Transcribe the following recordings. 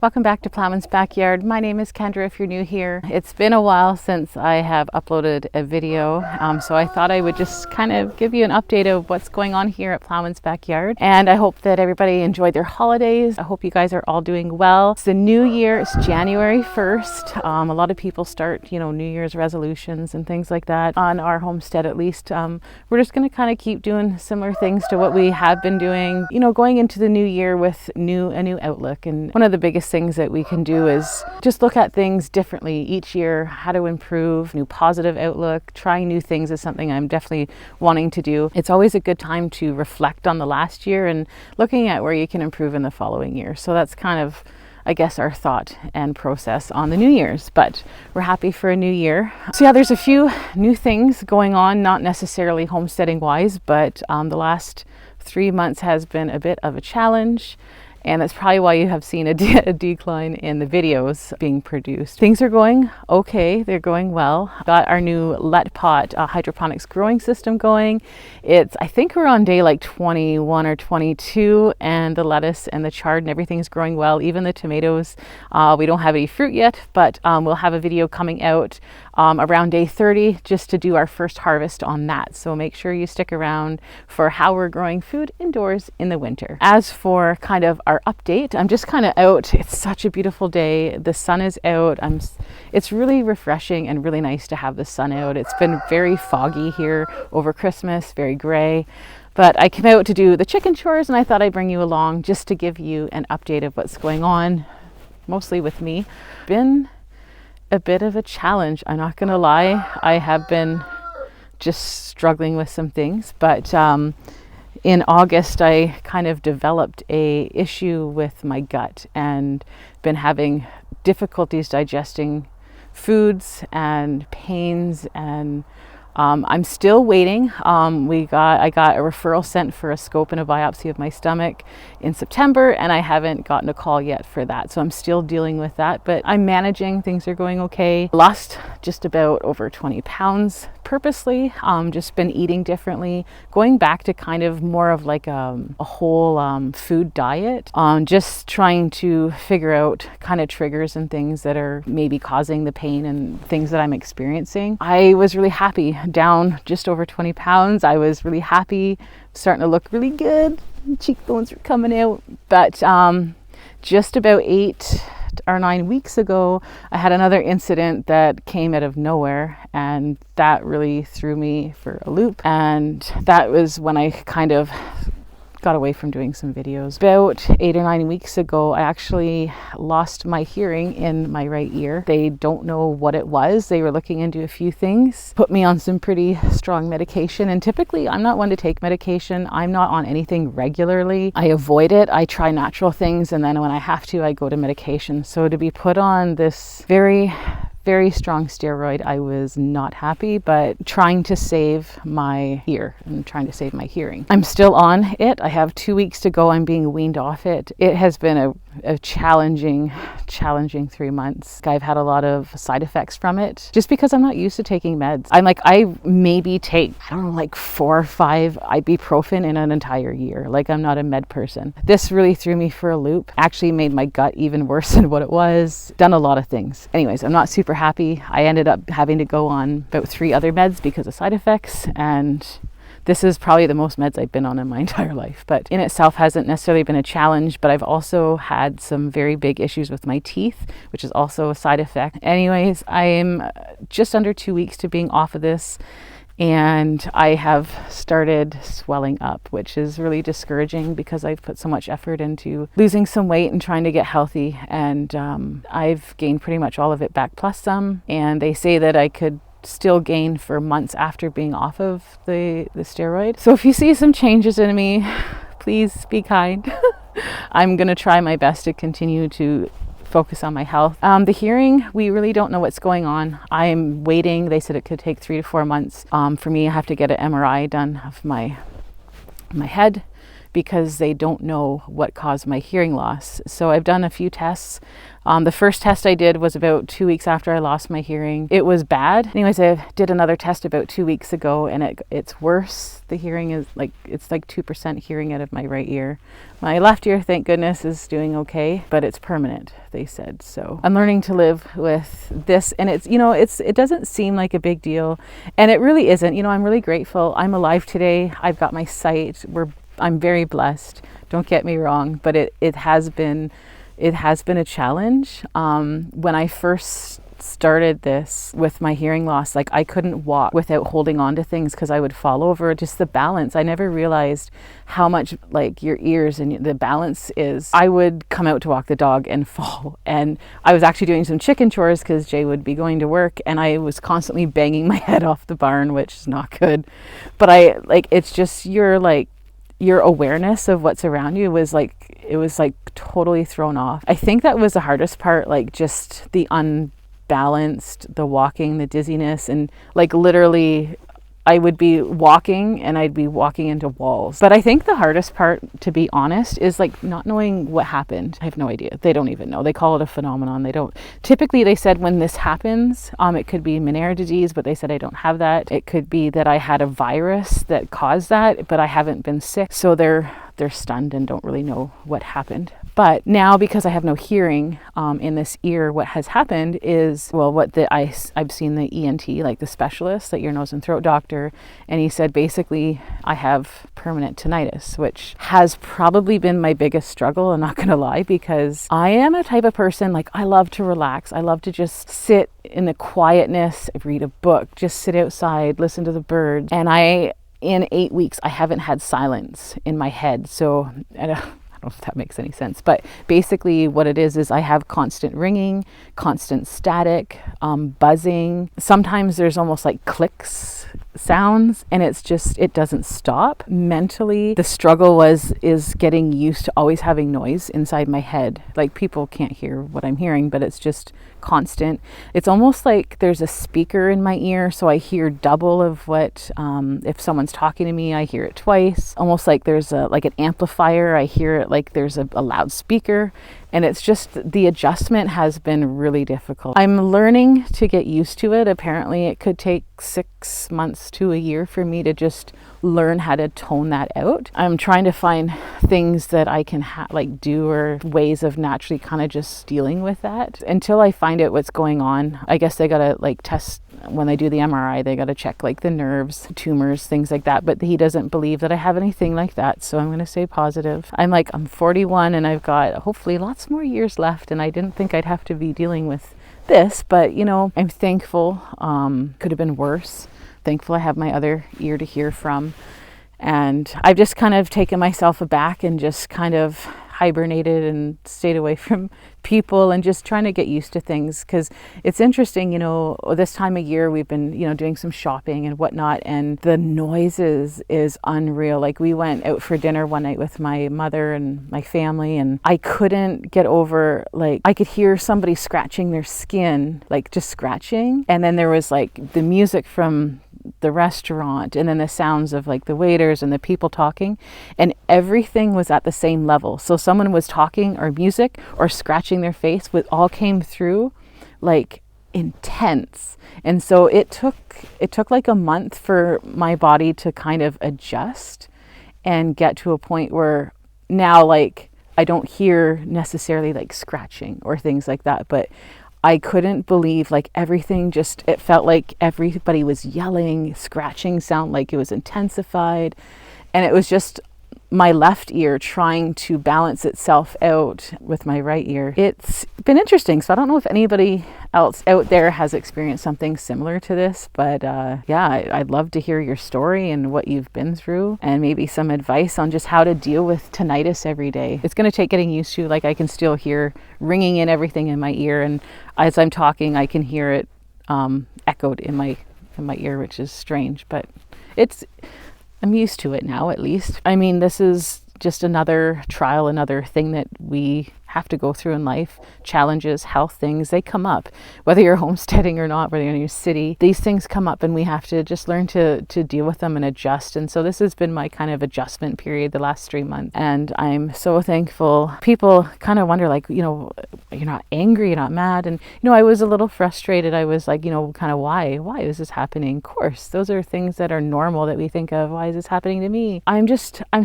Welcome back to Ploughman's Backyard. My name is Kendra if you're new here. It's been a while since I have uploaded a video, so I thought I would just kind of give you an update of what's going on here at Ploughman's Backyard. And I hope that everybody enjoyed their holidays. I hope you guys are all doing well. It's the new year, it's January 1st. A lot of people start, New Year's resolutions and things like that. On our homestead at least, we're just going to kind of keep doing similar things to what we have been doing, going into the new year with a new outlook. And one of the biggest things that we can do is just look at things differently each year, how to improve, new positive outlook. Trying new things is something I'm definitely wanting to do. It's always a good time to reflect on the last year and looking at where you can improve in the following year. So that's kind of, I guess, our thought and process on the New Year's, but we're happy for a new year. So yeah, there's a few new things going on, not necessarily homesteading wise, but the last 3 months has been a bit of a challenge. And that's probably why you have seen a decline in the videos being produced. Things are going okay. They're going well. Got our new let pot hydroponics growing system going. I think we're on day like 21 or 22, and the lettuce and the chard and everything's growing well. Even the tomatoes. We don't have any fruit yet, but we'll have a video coming out around day 30 just to do our first harvest on that. So make sure you stick around for how we're growing food indoors in the winter. As for kind of our update, I'm just kind of out. It's such a beautiful day. The sun is out. It's really refreshing and really nice to have the sun out. It's been very foggy here over Christmas, very gray. But I came out to do the chicken chores and I thought I'd bring you along just to give you an update of what's going on, mostly with me. Been a bit of a challenge, I'm not gonna lie. I have been just struggling with some things, but in August I kind of developed a issue with my gut and been having difficulties digesting foods and pains, and I'm still waiting. I got a referral sent for a scope and a biopsy of my stomach in September, and I haven't gotten a call yet for that. So I'm still dealing with that, but I'm managing. Things are going okay. Lost just about over 20 pounds purposely. Just been eating differently, going back to kind of more of like a whole food diet. Just trying to figure out kind of triggers and things that are maybe causing the pain and things that I'm experiencing. I was really happy, down just over 20 pounds. I was really happy, starting to look really good. Cheekbones were coming out, but just about 8 or 9 weeks ago, I had another incident that came out of nowhere, and that really threw me for a loop. And that was when I kind of got away from doing some videos. About 8 or 9 weeks ago, I actually lost my hearing in my right ear. They don't know what it was. They were looking into a few things, put me on some pretty strong medication. And typically I'm not one to take medication. I'm not on anything regularly. I avoid it. I try natural things, and then when I have to, I go to medication. So to be put on this very strong steroid, I was not happy, but trying to save my ear and trying to save my hearing. I'm still on it. I have 2 weeks to go. I'm being weaned off it. It has been a challenging 3 months. I've had a lot of side effects from it just because I'm not used to taking meds. I maybe take, 4 or 5 ibuprofen in an entire year. I'm not a med person. This really threw me for a loop. Actually made my gut even worse than what it was. Done a lot of things. Anyways, I'm not super happy. I ended up having to go on about 3 other meds because of side effects, and this is probably the most meds I've been on in my entire life, but in itself hasn't necessarily been a challenge. But I've also had some very big issues with my teeth, which is also a side effect. Anyways, I'm just under 2 weeks to being off of this, and I have started swelling up, which is really discouraging because I've put so much effort into losing some weight and trying to get healthy, and I've gained pretty much all of it back plus some, and they say that I could still gain for months after being off of the steroid. So if you see some changes in me, please be kind. I'm gonna try my best to continue to focus on my health. The hearing, we really don't know what's going on. I'm waiting. They said it could take 3 to 4 months. For me, I have to get an MRI done of my head because they don't know what caused my hearing loss. So I've done a few tests. The first test I did was about 2 weeks after I lost my hearing. It was bad. Anyways, I did another test about 2 weeks ago, and it's worse. The hearing is it's like 2% hearing out of my right ear. My left ear, thank goodness, is doing okay, but it's permanent, they said. So I'm learning to live with this, and it doesn't seem like a big deal, and it really isn't. I'm really grateful. I'm alive today. I've got my sight. I'm very blessed. Don't get me wrong, but it has been a challenge. When I first started this with my hearing loss, I couldn't walk without holding on to things because I would fall over. Just the balance. I never realized how much your ears and the balance is. I would come out to walk the dog and fall. And I was actually doing some chicken chores because Jay would be going to work, and I was constantly banging my head off the barn, which is not good. But it's just your awareness of what's around you was totally thrown off. I think that was the hardest part, just the unbalanced, the walking, the dizziness, and literally I would be walking and I'd be walking into walls. But I think the hardest part, to be honest, is not knowing what happened. I have no idea. They don't even know. They call it a phenomenon. They don't. Typically, they said when this happens, it could be Meniere's disease, but they said I don't have that. It could be that I had a virus that caused that, but I haven't been sick. So they're stunned and don't really know what happened. But now, because I have no hearing in this ear, what has happened is, I've seen the ENT, the specialist, the ear, nose, and throat doctor, and he said basically I have permanent tinnitus, which has probably been my biggest struggle. I'm not going to lie, because I am a type of person, I love to relax. I love to just sit in the quietness, read a book, just sit outside, listen to the birds. And in 8 weeks, I haven't had silence in my head. So I don't know if that makes any sense, but basically what it is I have constant ringing, constant static, buzzing. Sometimes there's almost clicks sounds, and it doesn't stop. Mentally, the struggle is getting used to always having noise inside my head. People can't hear what I'm hearing, but it's just constant. It's almost like there's a speaker in my ear, so I hear double of what, if someone's talking to me, I hear it twice. Almost like there's an amplifier. I hear it like there's a loudspeaker. And it's just, the adjustment has been really difficult. I'm learning to get used to it. Apparently it could take 6 months to a year for me to just learn how to tone that out. I'm trying to find things that I can do, or ways of naturally kind of just dealing with that. Until I find out what's going on, I guess they gotta test, when they do the MRI, they gotta check the nerves, tumors, things like that. But he doesn't believe that I have anything like that. So I'm gonna stay positive. I'm 41 and I've got hopefully lots more years left, and I didn't think I'd have to be dealing with this, but I'm thankful. Could have been worse. Thankful I have my other ear to hear from. And I've just kind of taken myself aback and just kind of hibernated and stayed away from people and just trying to get used to things, because it's interesting, this time of year we've been, doing some shopping and whatnot, and the noises is unreal. We went out for dinner one night with my mother and my family, and I couldn't get over, I could hear somebody scratching their skin, just scratching, and then there was the music from the restaurant, and then the sounds of the waiters and the people talking, and everything was at the same level. So someone was talking, or music, or scratching their face, all came through intense. And so it took a month for my body to kind of adjust and get to a point where now I don't hear necessarily scratching or things like that, but I couldn't believe everything just, it felt like everybody was yelling, scratching sound it was intensified. And it was just my left ear trying to balance itself out with my right ear. It's been interesting. So I don't know if anybody else out there has experienced something similar to this, but I'd love to hear your story and what you've been through, and maybe some advice on just how to deal with tinnitus every day. It's going to take getting used to. I can still hear ringing in everything in my ear, and as I'm talking, I can hear it echoed in my ear, which is strange, but I'm used to it now, at least. This is just another trial, another thing that we have to go through in life, challenges, health things, they come up. Whether you're homesteading or not, whether you're in your city, these things come up and we have to just learn to deal with them and adjust. And so this has been my kind of adjustment period the last 3 months. And I'm so thankful. People kind of wonder, like, you know, you're not angry, you're not mad. And, you know, I was a little frustrated. I was like, you know, kind of why is this happening? Of course, those are things that are normal that we think of. Why is this happening to me? I'm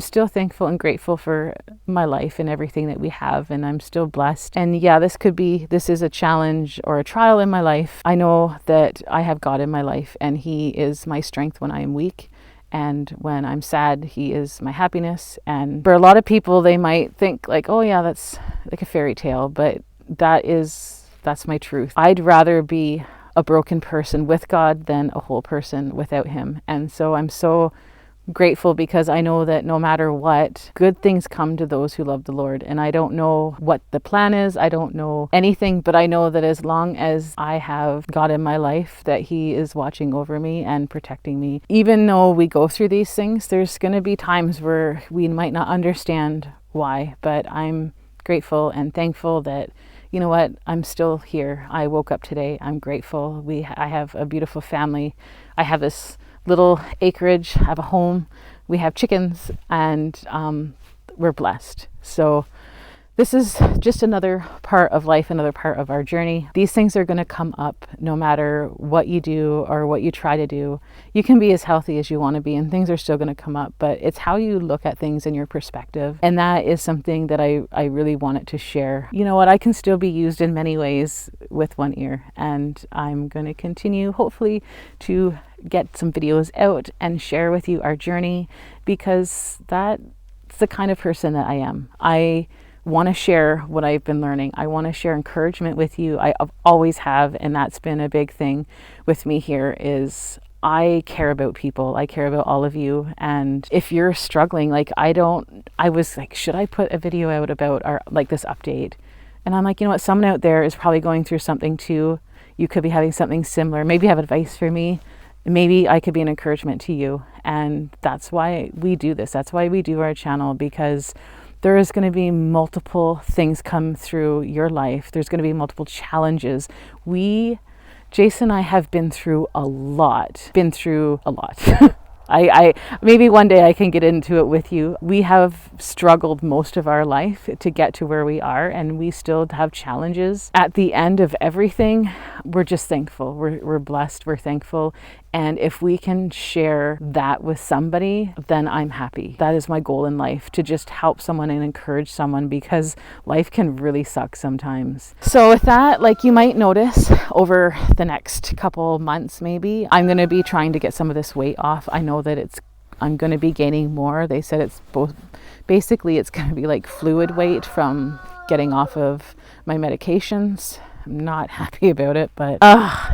still thankful and grateful for my life and everything that we have. And I'm still blessed. And yeah, this is a challenge or a trial in my life. I know that I have God in my life and He is my strength when I am weak. And when I'm sad, He is my happiness. And for a lot of people, they might think like, oh yeah, that's like a fairy tale, but that's my truth. I'd rather be a broken person with God than a whole person without Him. And so I'm so grateful because I know that no matter what, good things come to those who love the Lord. And I don't know what the plan is. I don't know anything, but I know that as long as I have God in my life, that He is watching over me and protecting me. Even though we go through these things, there's going to be times where we might not understand why, but I'm grateful and thankful that, you know what, I'm still here. I woke up today. I'm grateful. I have a beautiful family. I have this little acreage, I have a home, we have chickens, and we're blessed. So this is just another part of life, another part of our journey. These things are going to come up no matter what you do or what you try to do. You can be as healthy as you want to be and things are still going to come up, but it's how you look at things and your perspective. And that is something that I really wanted to share. You know what, I can still be used in many ways with one ear, and I'm going to continue hopefully to get some videos out and share with you our journey, because that's the kind of person that I am. I want to share what I've been learning. I want to share encouragement with you. I always have, and that's been a big thing with me here is I care about people. I care about all of you. And if you're struggling, like I was like, should I put a video out about this update? And I'm like, you know what? Someone out there is probably going through something too. You could be having something similar. Maybe you have advice for me. Maybe I could be an encouragement to you. And that's why we do this. That's why we do our channel, because there is going to be multiple things come through your life. There's going to be multiple challenges. Jason and I have been through a lot. I maybe one day I can get into it with you. We have struggled most of our life to get to where we are, and we still have challenges. At the end of everything, we're just thankful. We're blessed. We're thankful. And if we can share that with somebody, then I'm happy. That is my goal in life, to just help someone and encourage someone, because life can really suck sometimes. So with that, like you might notice over the next couple months, maybe, I'm going to be trying to get some of this weight off. I know that I'm going to be gaining more. They said it's basically it's going to be like fluid weight from getting off of my medications. I'm not happy about it, but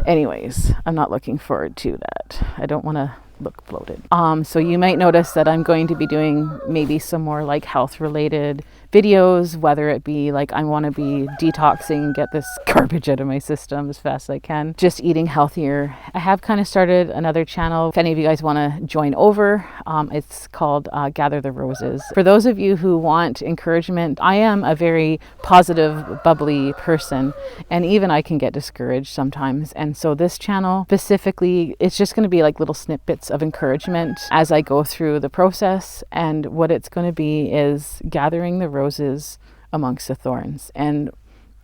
anyways, I'm not looking forward to that. I don't want to look bloated. So you might notice that I'm going to be doing maybe some more like health related videos, whether it be like I want to be detoxing and get this garbage out of my system as fast as I can, just eating healthier. I have kind of started another channel. If any of you guys want to join over, it's called Gather the Roses. For those of you who want encouragement, I am a very positive, bubbly person, and even I can get discouraged sometimes. And so this channel specifically, it's just going to be like little snippets of encouragement as I go through the process. And what it's going to be is gathering the roses amongst the thorns. And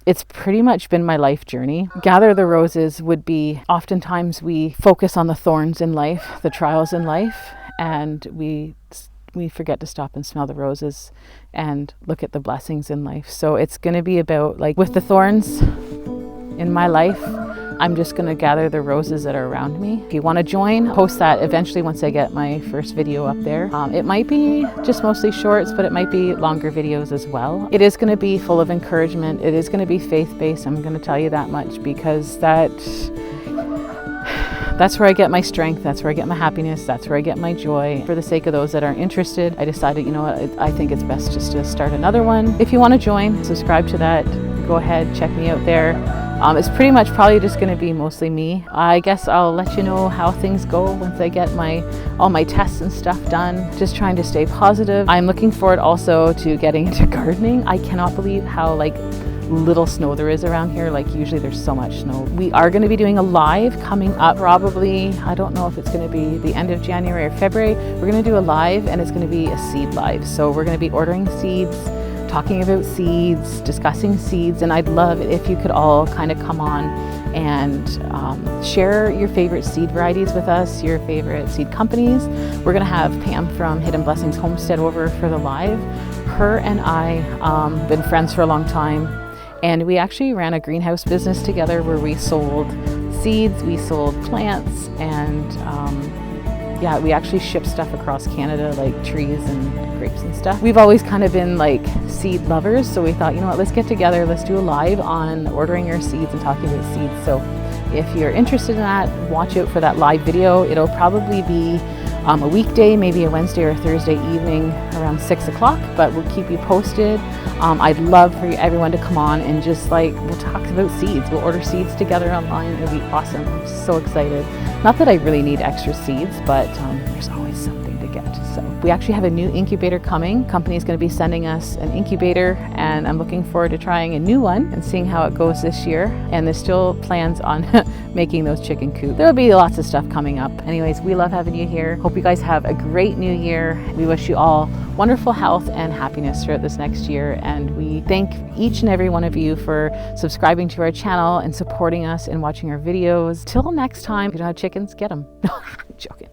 it's pretty much been my life journey. Gather the roses would be, oftentimes we focus on the thorns in life, the trials in life, and we forget to stop and smell the roses and look at the blessings in life. So it's going to be about, like, with the thorns in my life, I'm just going to gather the roses that are around me. If you want to join, post that eventually once I get my first video up there. It might be just mostly shorts, but it might be longer videos as well. It is going to be full of encouragement. It is going to be faith-based. I'm going to tell you that much, because that's where I get my strength. That's where I get my happiness. That's where I get my joy. For the sake of those that aren't interested, I decided, you know what, I think it's best just to start another one. If you want to join, subscribe to that. go ahead, check me out there. It's pretty much probably just going to be mostly me. I guess I'll let you know how things go once I get all my tests and stuff done. Just trying to stay positive. I'm looking forward also to getting into gardening. I cannot believe how little snow there is around here. Usually there's so much snow. We are going to be doing a live coming up probably, I don't know if it's going to be the end of January or February. We're going to do a live, and it's going to be a seed live. So we're going to be ordering seeds, talking about seeds, discussing seeds, and I'd love it if you could all kind of come on and share your favorite seed varieties with us, your favorite seed companies. We're going to have Pam from Hidden Blessings Homestead over for the live. Her and I been friends for a long time, and we actually ran a greenhouse business together where we sold seeds, we sold plants, and yeah, we actually ship stuff across Canada, like trees and grapes and stuff. We've always kind of been seed lovers, so we thought, you know what, let's get together, let's do a live on ordering your seeds and talking about seeds. So if you're interested in that, watch out for that live video. It'll probably be a weekday, maybe a Wednesday or Thursday evening around 6 o'clock, but we'll keep you posted. I'd love for everyone to come on and just we'll talk about seeds. We'll order seeds together online. It'll be awesome. I'm so excited. Not that I really need extra seeds, but there's always something to get. So we actually have a new incubator coming. Company is going to be sending us an incubator, and I'm looking forward to trying a new one and seeing how it goes this year. And there's still plans on making those chicken coops. There'll be lots of stuff coming up. Anyways, we love having you here. Hope you guys have a great new year. We wish you all wonderful health and happiness throughout this next year. And we thank each and every one of you for subscribing to our channel and supporting us and watching our videos. Till next time, if you don't have chickens, get them. No, I'm joking.